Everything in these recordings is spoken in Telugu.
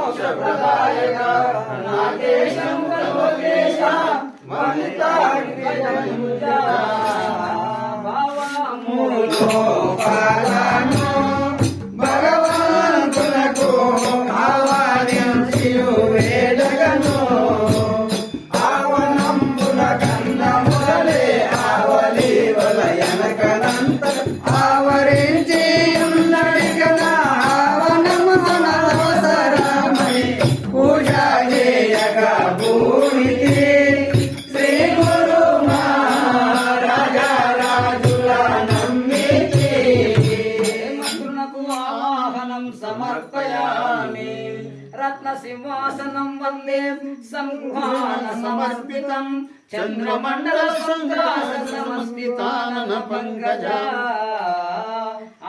మోక్షప్రదాయక నాగేశం లోకేశ మనితాగ్రిజముజా పాలను భగవంతునకు ఆవాదించియు వేడగను ఆవనంబుల కన్నములే ఆవలి వలయనకనంత ఆవరించి ఉన్నడి కదా ఆవనమునవసరమై పూజ చేయగా భూమికి శ్రీ గురు మహారాజా రాజుల నమ్మితి మంత్రునకు ఆవాహనం సమర్పయామి రత్న సింహాసనం వందే సంహాన సమర్పితం చంద్రమండల సంకాసనమస్తితానన పంకజా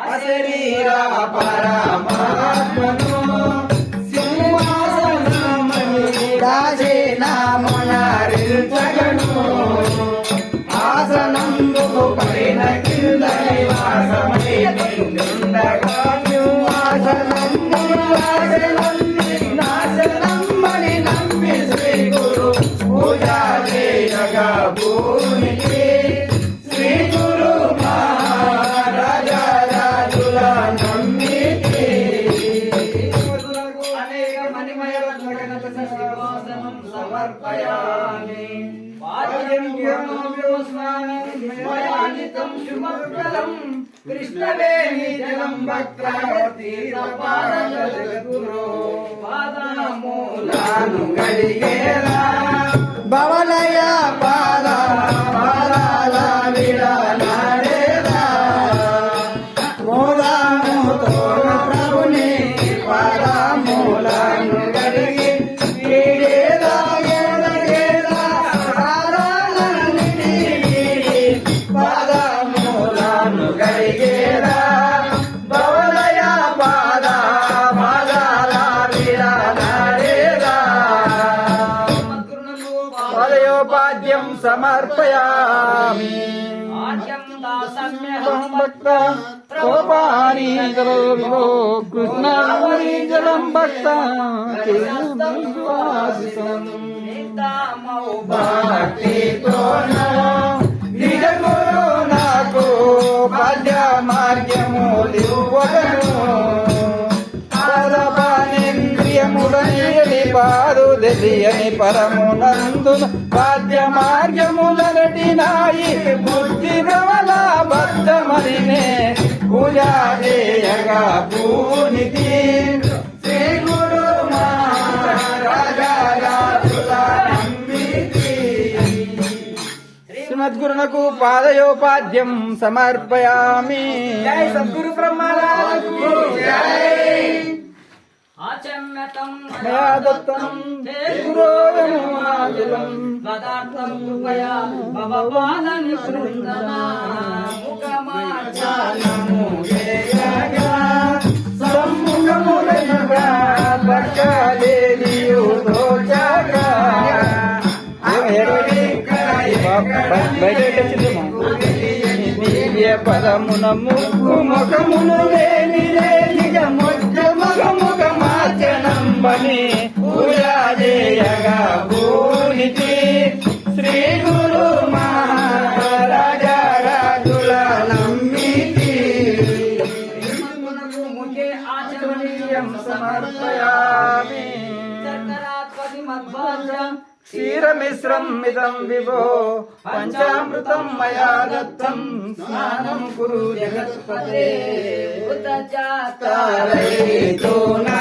అశరీర పరమాత్మను సింహాసనమని రాజేనామనరిల్చగను ఆసనంబు పైన కింద నివాసమై నిండుండగాను ఆసనంబు నాశనమ్మని నమ్మి శ్రీ గురు పూజా చేయగా భూమికి శ్రీ గురు మహారాజా రాజుల నమ్మితి అనేక మణిమయ రత్నగత సింహాసనం సమర్పయామి మయానితం శుభప్రదం కృష్ణవేణి జలం భక్తీరపాదగురు పాదమూలాను గడిగేరా భవలయ పాదాల విడనాడేరా మూలాముతో ప్రభుని పాదమూలాను గడిగి పాదమూలాను గడిగేరా భవలయ పాదాల విడనాడేరా పాదయోపాద్యం సమర్పయామి భక్త కోపాని జలో కృష్ణావరి జలం భక్త భక్తితో నిజ గురు నాకు పద్య మార్గములివ్వగను పాదపానేంద్రియములని పాదు తెలియని పరమునందున పాద్య మార్గములనటినాయి బుద్ధి ప్రవల బద్ధమరినే పూజా చేయగా భూనితి శ్రీ గురు మహారాజా రాజుల నమ్మితి శ్రీమద్గురునకు పాదయోపాద్యం సమర్పయామి జై సద్గురు బ్రహ్మరాజు జై ఆచమ్యతం మయా దత్తం గురోరమోనాజలం పదార్థం కృపయా భవపాదని బృందన ముఖమాచానము చేయగా సమ్ముఖములగా భక్తలేనియు దోచగా పదమున ముక్కు ముఖమును లేని నిజ మొక్క ముఖముఖ మార్చనంబని పూజా చేయగా భూనితి శ్రీ గురు మహారాజా రాజుల నమ్మితి ముఖే ఆచమనీయం సమర్పయామి చక్కరాత్పతి మధ్వాజం క్షీరమిశ్రం మిదం విభో పంచామృతం మయా దత్తం స్నానం కురు జగత్పతే ఉదజాత తారయితో నా